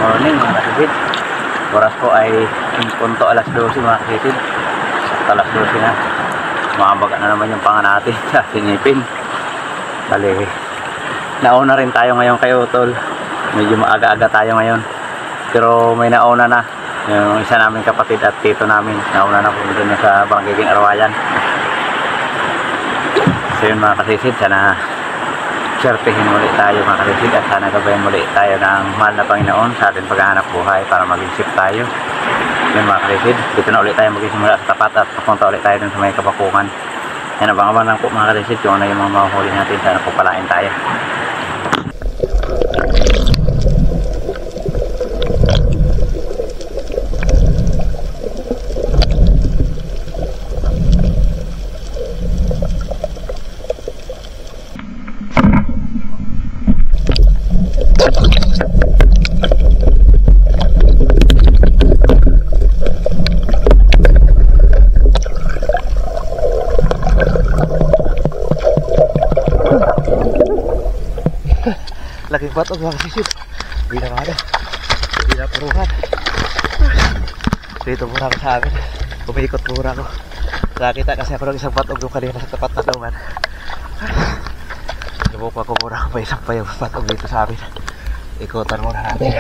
morning mga kasisid. Oras po ay 12:12 mga kasisid. Alas 12 na. Mabaga na naman yung panga natin sa sinipin. Bali, nauna rin tayo ngayon kay Utol. Medyo maaga-aga tayo ngayon. Pero may nauna na. Yung isa namin kapatid at tito namin. Nauna na po doon sa Banggiging Arwayan. So yun mga kasisid, sana swertehin muli tayo mga kasisid at sana gabayan muli tayo ng mahal na Panginoon sa ating paghahanap buhay para maging safe tayo. Yun mga kasisid, dito na ulit tayo magsimula sa tapat at papunta ulit tayo dun sa may Kapakungan. Yan, abang-abang lang po mga kasisid kung ano yung mga mahuhuli natin, sana po palain tayo. Laking batok mga kasisid. Hindi na mga hindi na puruhan. Dito muna ako sa amin. Umiikot muna ako. Nakita kasi ako ng isang batok doon kanina sa tapat na lungan. Nabuka ko muna may isang pa yung batok dito sa amin. Ikutan muna natin.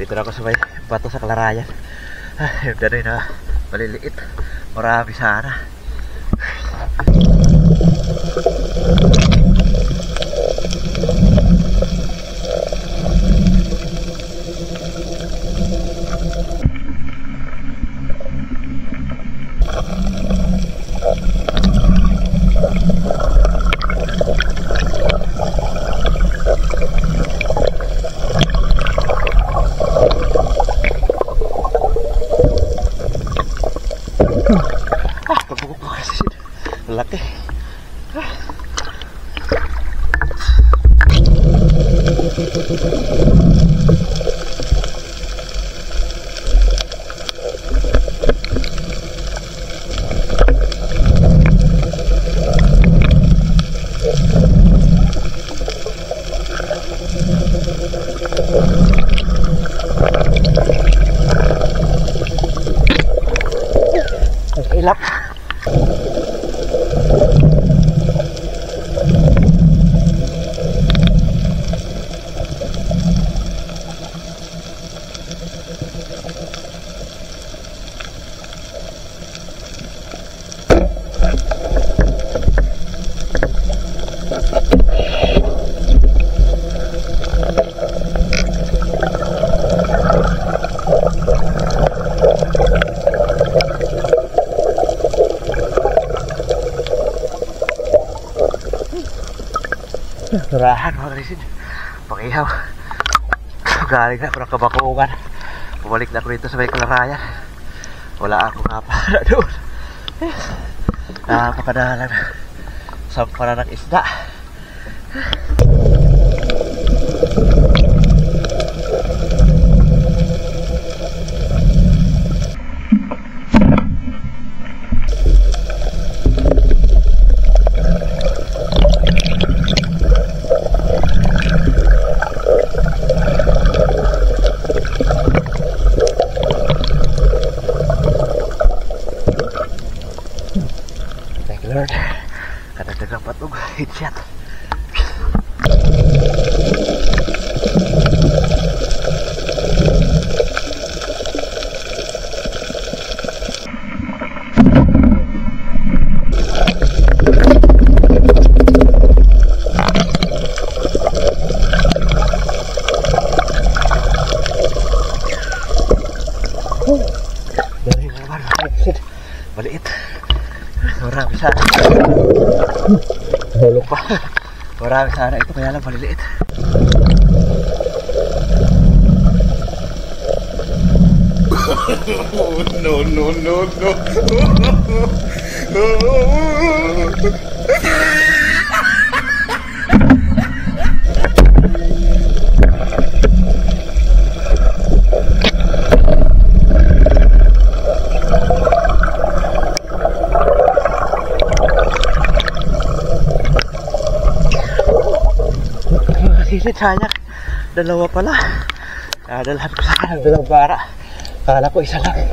Dito na ako sa may bato sa Kalarayan. Yung danoy na maliliit. Marami sana. Pagpukok ko kasi laki. Ilap. Narahan mga kasisid, pangihaw. Galing na ako ng Kapakungan. Bumalik na ako dito sa may Kalarayan. Wala akong kapala doon. Napakadalang sampara ng isda. Lord, kadagdagang patog, headshot. Dari naman, maliit. Marami sana. Hulog pa. Marami sana ito, kaya lang maliliit. No, no, no, no. Sisit, sayang. Dalawa pala. Dadalhan ko sana ng dalawang bara. Kala ko isa lang.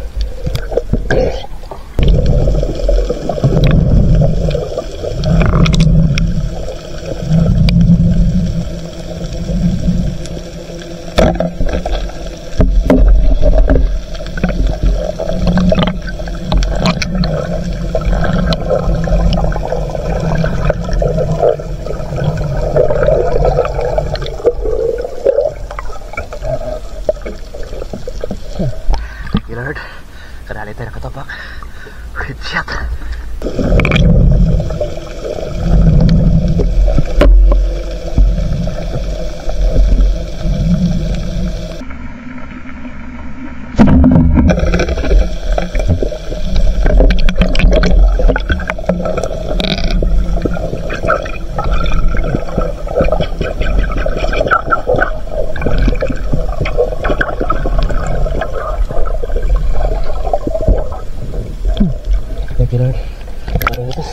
Lord, kadali tayo nakatapak. Good shot. Thank you, Lord. Maritas.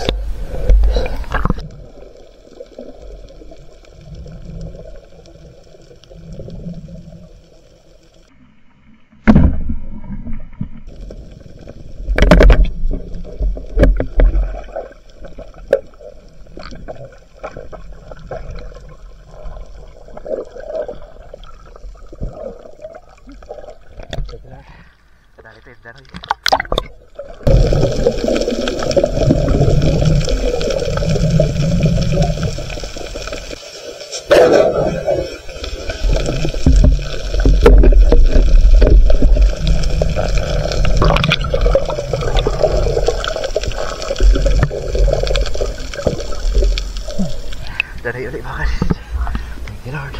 Thank you, Lord. Kadali tayo, daroy. Daray ulit mga kasisid. Thank you, Lord.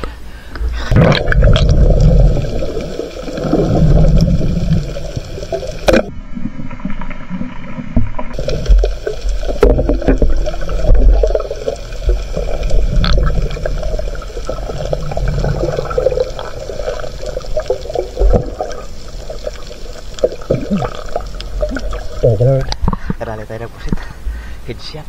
Thank you, Lord. Kadali tayo ng pusit. Headshot.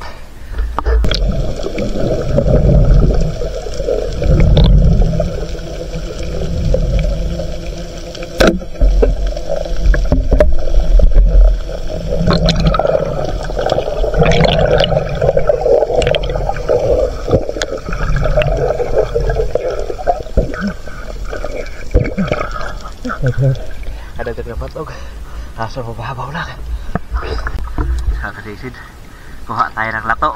Ada juga patog. Aso mababaw lang. Sa kasisid, kuha tayo ng lato.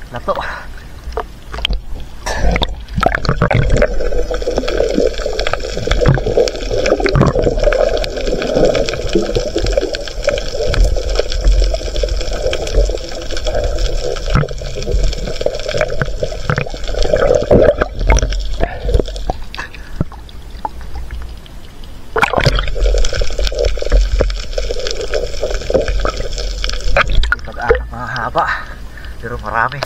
Lato. Pag-anak mahaba, pero marami.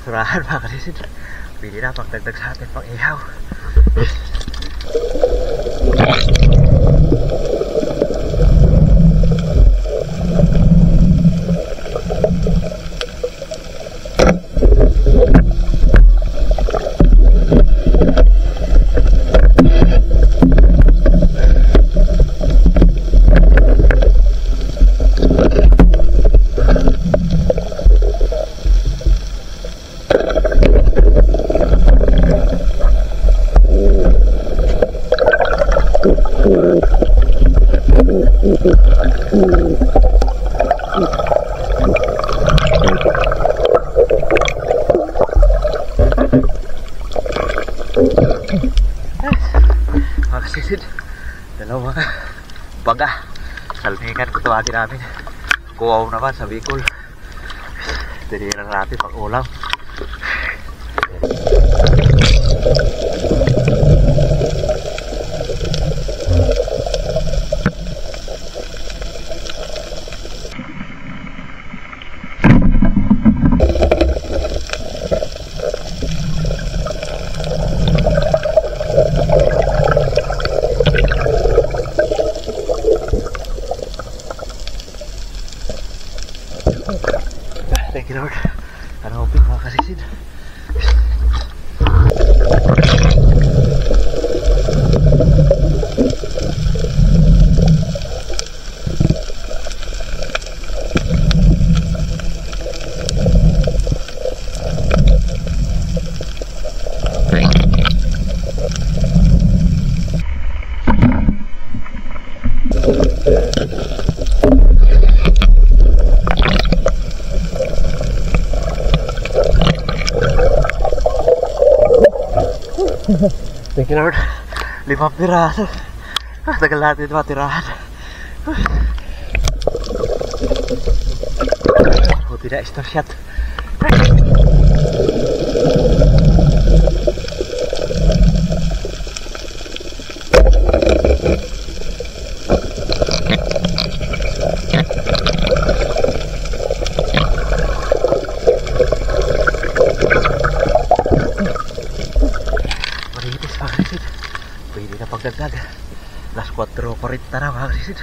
Surahan mga kasisid. Pili na pagdagdag sa atin pang ihaw. Makasisid, dalawang baga salmikan ko tuwagin namin. Kuwaw naman sa Bicol. Tinira natin pang ulam. Thank you Lord. Ano po mga kasisid. Thank you Lord. 5 piraso. Tagal natin matirahan. Oh, tidak istorsyat. Pwede na pagdagdag. Las 4:40 na mga kasisid.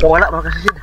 Wala mga kasisid.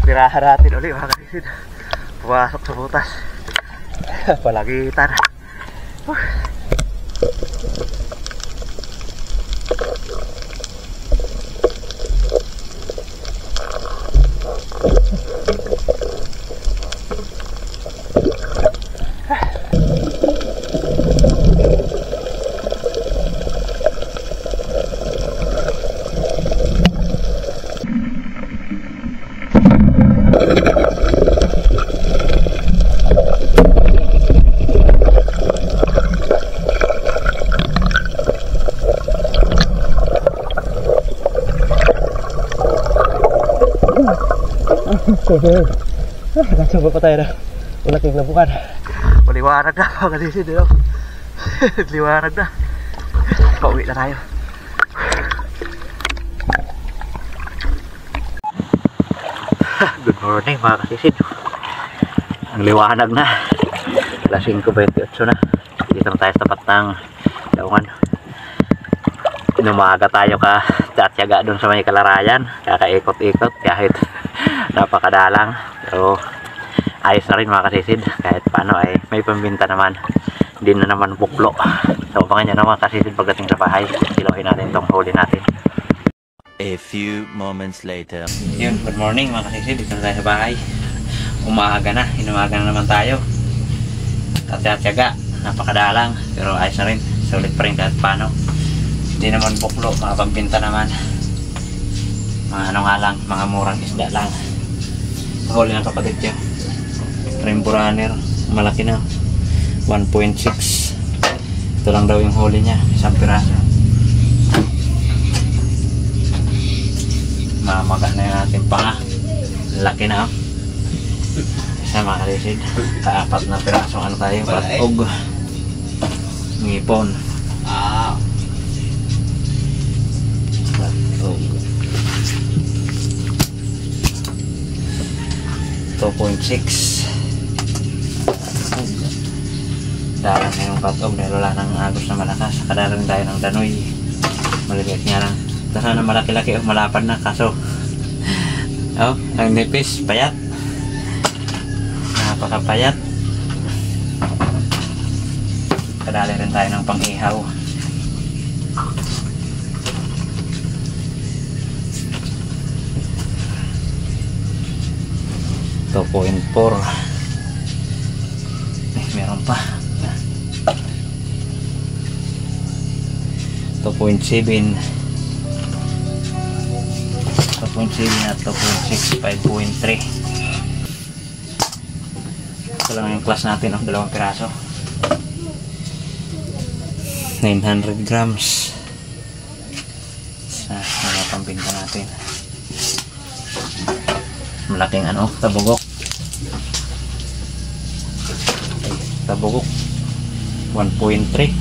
Tirahan natin ulit mga kasisid. Pumasok sa butas. Palagitan. Nakacoba pa tayo na ulaking na bukan. Maliwanag na mga kasisid. Liwanag na. Pauwi na tayo. Good morning mga kasisid. Ang liwanag na. Alas 5:28 na. Dito na tayo sa tapat ng daungan. Inumaga tayo ka tsatsaga doon sa may Kalarayan. Kakaikot-ikot kahit napakadalang. Pero ayos na rin mga kasisid. Kahit paano ay may pambinta naman. Hindi na naman buklo. So abangan nyo naman kasisid pagdating sa bahay. Silohin natin itong huli natin. A few moments later. Yun, good morning mga kasisid. Dito na tayo sa bahay. Umaga na. Inumaga na naman tayo. Tsatsaga. Napakadalang. Pero ayos na rin. Sulit pa rin kahit paano. Hindi naman buklo. Mga pambinta naman. Mga ano nga lang. Mga murang isda lang. Huli ng kapatid nyo. Rainbow runner. Malaki na. 1.6. Ito lang daw yung huli niya. Isang piraso. Mamaga na yung ating panga. Laki na. Isa mga kalisid. Kaapat na piraso ano tayo. Patog. Ngipon. Patog. 2.6. Dalang na yung patog dahil wala nang agos na malakas. Kadalang tayo ng danoy. Maliliit nga lang. Sana malaki-laki o malapad na kaso oh, ang nipis, payat. Napakapayat. Kadali rin tayo ng pang-ihaw. .4 meron pa 2.7 at 2.6 5.3. Ito lang yung class natin, oh, 2 piraso 900 grams sa mga pambinta natin. Malaking ano, tabugok. Tabugok 1.3.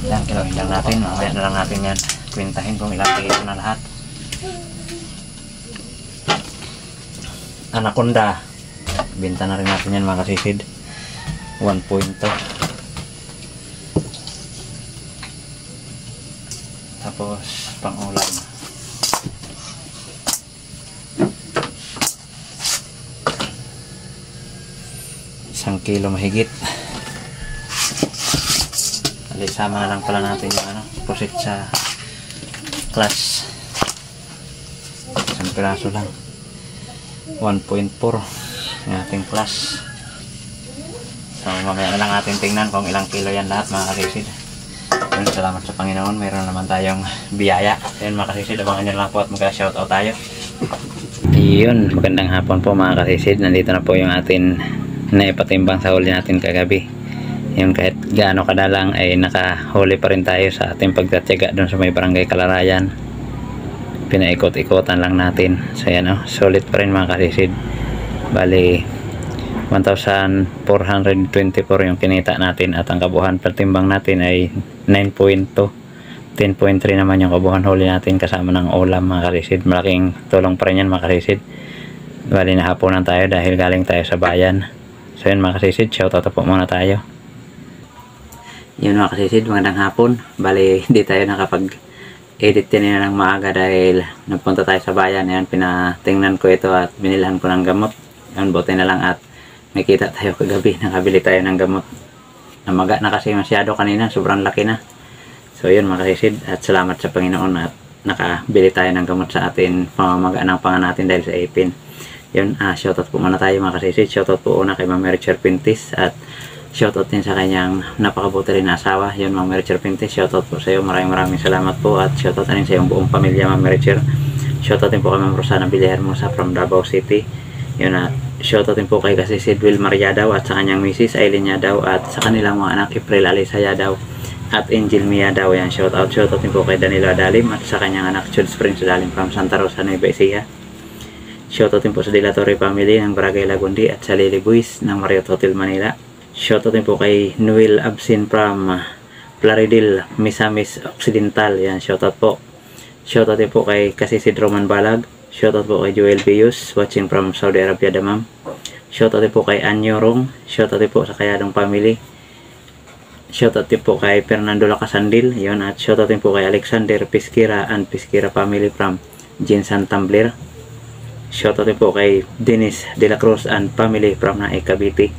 Yan, kilawin lang natin. Mamaya na lang natin yan kwentahin kung ilang kilo na lahat. Anaconda, binta na rin natin yan mga kasisid. 1.2. Tapos pang ulam 1 kilo mahigit. Alisama na lang pala natin yung ano, pusit sa class. 1 piraso lang 1.4 yung ating class. So mamaya na lang natin tingnan kung ilang kilo yan lahat mga kasisid. Yun, salamat sa Panginoon, mayroon naman tayong biyaya. Yun mga kasisid, abangan nyo lang po at magka-shoutout tayo. Yun, magandang hapon po mga kasisid. Nandito na po yung atin na ipatimbang sa huli natin kagabi. Yung kahit gaano kadalang ay nakahuli pa rin tayo sa ating pagtatyaga doon sa may barangay Kalarayan. Pinaikot-ikotan lang natin. So yan, oh, solid pa rin mga kasisid. Bali 1,424 yung kinita natin at ang kabuuan pertimbang natin ay 9.2. 10.3 naman yung kabuuan huli natin kasama ng ulam mga kasisid. Malaking tulong pa rin yan mga kasisid. Bali nahaponan tayo dahil galing tayo sa bayan. So yun mga kasisid, shoutout po muna tayo. Yun mga kasisid, magandang hapon. Bali hindi tayo nakapag-edit din ng maaga dahil nagpunta tayo sa bayan. Ayan, pinatingnan ko ito at binilhan ko ng gamot. Yun, buti na lang at nakita tayo kagabi, nakabili tayo ng gamot. Namaga na kasi masyado kanina, sobrang laki na. So yun mga kasisid, at salamat sa Panginoon at nakabili tayo ng gamot sa atin, pamamaga ng panga natin dahil sa ipin. Yun, shoutout po muna tayo mga kasisid. Shoutout po una kay Ma'am Mericher Pintis at shoutout din sa kanyang napakabuti rin na asawa. Yun Ma'am Mericher Pintis, shoutout po sa iyo, maraming salamat po at shoutout din sa iyong buong pamilya Ma'am Mericher. Shoutout din po kay Ma'am Rosana Villahermosa from Davao City. Yun, at shoutout din po kay Kasisid Will Mariadaw at sa kanyang Mrs. Aileen Yadaw at sa kanilang mga anak April Alisa Yadaw at Angel Mia daw. Yan, shoutout din po kay Danilo Adalim at sa kanyang anak Jules Prince Adalim from Santa Rosa, Nueva Ecija. Shoutout din po sa Dilatory family ng Barangay Lagundi at sa Lily Boys ng Marriott Hotel Manila. Shoutout din po kay Noel Absin from Plaridel, Misamis Occidental. Yan, shoutout po. Shoutout din po kay Kasisid Roman Balag. Shoutout po kay Joel Bius, watching from Saudi Arabia, Damam. Shoutout din po kay Anyo Rong. Shoutout din po sa Kayadong family. Shoutout din po kay Fernando Lacasandil. Yun, at shoutout din po kay Alexander Pisquira and Pisquira family from Jinsan Tumbler. Shoutout din po kay Dennis De La Cruz and family from Naik, Cavite.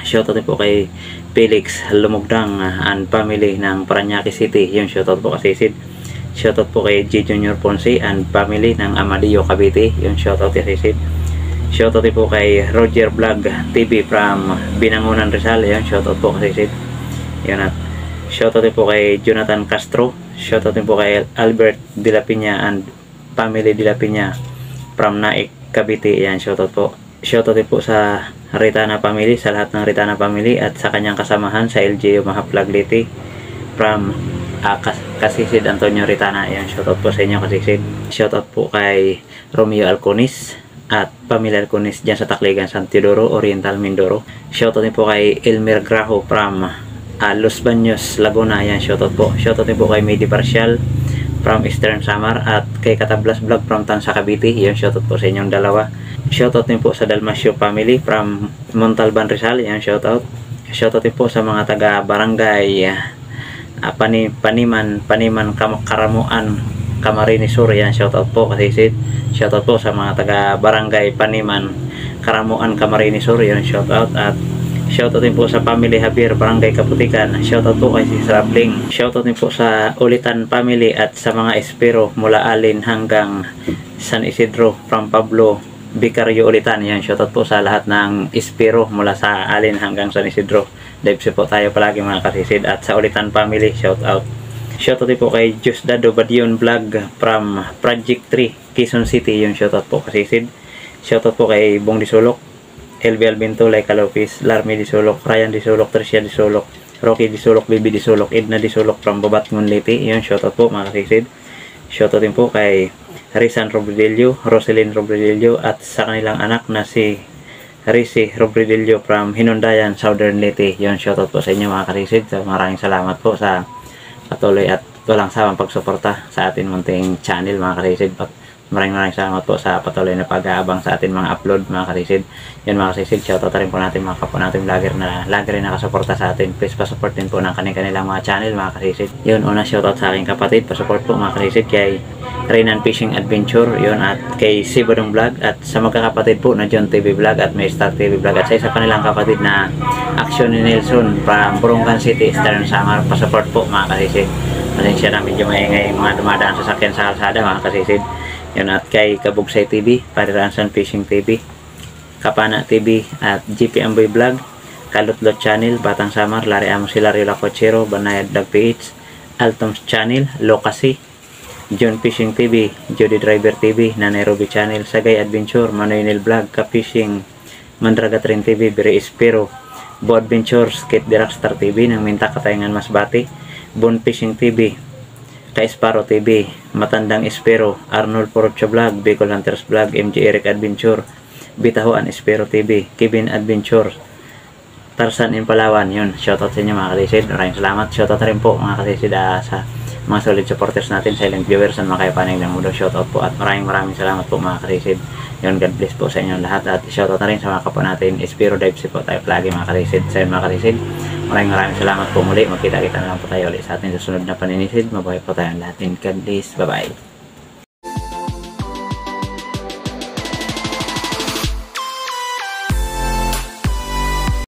Shoutout din po kay Felix Lumugdang and family ng Parañaque City. Yun, shoutout po kay Sid. Shoutout po kay G. Junior Ponce and family ng Amadillo, Cavite. Yun, shoutout kay Sid. Shoutout din po kay Roger Vlog TV from Binangonan, Rizal. Yun, shoutout po kay Sid. Yun, at shoutout din po kay Jonathan Castro. Shoutout din po kay Albert De La Piña and family De La Piña from Naik, Cavite. Yan, shoutout po. Shoutout din po sa Ritana family, sa lahat ng Ritana family at sa kanyang kasamahan sa LGU Mahaplag Liti from Kasisid Antonio Ritana. Yan, shoutout po sa inyo, Kasisid. Shoutout po kay Romeo Alconis at pamilya Alconis dyan sa Tacligan, San Teodoro, Oriental, Mindoro. Shoutout din po kay Elmer Grajo from Los Baños, Laguna. Yan, shoutout po. Shoutout din po kay Medi Parcial from Eastern Samar at kay Katablas Vlog from Tansa, Cavite. Yan, shoutout po sa inyong dalawa. Shoutout din po sa Dalmasio family from Montalban, Rizal. Yan, shoutout. Shoutout din po sa mga taga Barangay Paniman Karamuan, Camarines Sur. Yan, shoutout po kasi Sid. Shoutout po sa mga taga Barangay Paniman Karamuan, Camarines Sur. Yan, shoutout. At shoutout din po sa family Javier, Barangay Kaputikan. Shoutout po kay Sis Rabling. Shoutout din po sa Ulitan family at sa mga Espero mula Alin hanggang San Isidro from Pablo Vicario Ulitan. Yan, shoutout po sa lahat ng Espero mula sa Alin hanggang San Isidro. Dive po tayo palagi mga Kasisid. At sa Ulitan family, shoutout. Shoutout din po kay Diosdado Badion Vlog from Project 3, Quezon City. Yung shoutout po Kasisid. Shoutout po kay Bong Disulok, LB Albinto, Laika Lopez, Larmy Disulok, Ryan Disulok, Tricia Disulok, Rocky Disulok, Bibi Disulok, Edna Disulok from Babatngon Liti. Yun, shoutout po mga Kasisid. Shoutout din po kay Rizan Robredelio, Roselyn Robredelio at sa kanilang anak na si Risi Robredelio from Hinundayan, Southern Leyte. Yun, shoutout po sa inyo mga Kasisid. So, maraming salamat po sa patuloy at walang sawang pagsuporta sa atin munting channel mga Kasisid. Maraming salamat po sa patuloy na pag-aabang sa atin mga upload mga Kasisid. Yun mga Kasisid, shoutout rin po natin mga kapwa natin vlogger na lagi rin nakasuporta sa atin. Please pasupport din po ng kanilang mga channel mga Kasisid. Yun, una shoutout sa aking kapatid, pasupport po mga Kasisid kay Reynan Fishing Adventure, yun, at kay Sibadong Vlog at sa magkakapatid po na John TV Vlog at May Star TV Vlog at sa isa pa nilang kapatid na Action ni Nelson from Burungan City, Eastern Samar. Pasupport po mga Kasisid. Pasensya na medyo maingay mga dumadaan sa sakyan sa kalsada mga Kasisid. Yun, at kay Kabugsay TV, Pariransan Fishing TV, Kapana TV at GP Amboy Vlog, Kalutlot Channel, Batang Samar, Larry Amos Hilario Lacochero, Banayad Vlog PH, Altoms Channel, Lokasi, John Fishing TV, Jody Driver TV, Nairobi Channel, Sagay Adventure, Manuel Vlog, Ka-Fishing, Mandragatrin TV, Bire Espero, Bo Adventures, Kate Dirakstar TV ng Minta Katayangan Masbate, Bon Fishing TV, Ka-Esparo TV, Matandang Espero, Arnold Porocho Vlog, Bicol Hunters Vlog, MJ Eric Adventure, Bitahuan Espero TV, Kevin Adventure, Tarzan in Palawan. Yun, shoutout sa inyo mga Kasisid. Maraming salamat. Shoutout rin po mga Kasisid sa mga solid supporters natin, silent viewers at mga kayapanig ng mundo. Shoutout po at maraming salamat po mga Kasisid. Yun, God bless po sa inyo lahat at shoutout na rin sa mga kapwa natin. Espero Dives po tayo lagi mga Kasisid. Sa inyo mga Kasisid, maraming salamat po muli. Magkita-kita na lang po tayo ulit sa ating susunod na paninisid. Mabuhay po tayong lahat. God bless. Bye-bye.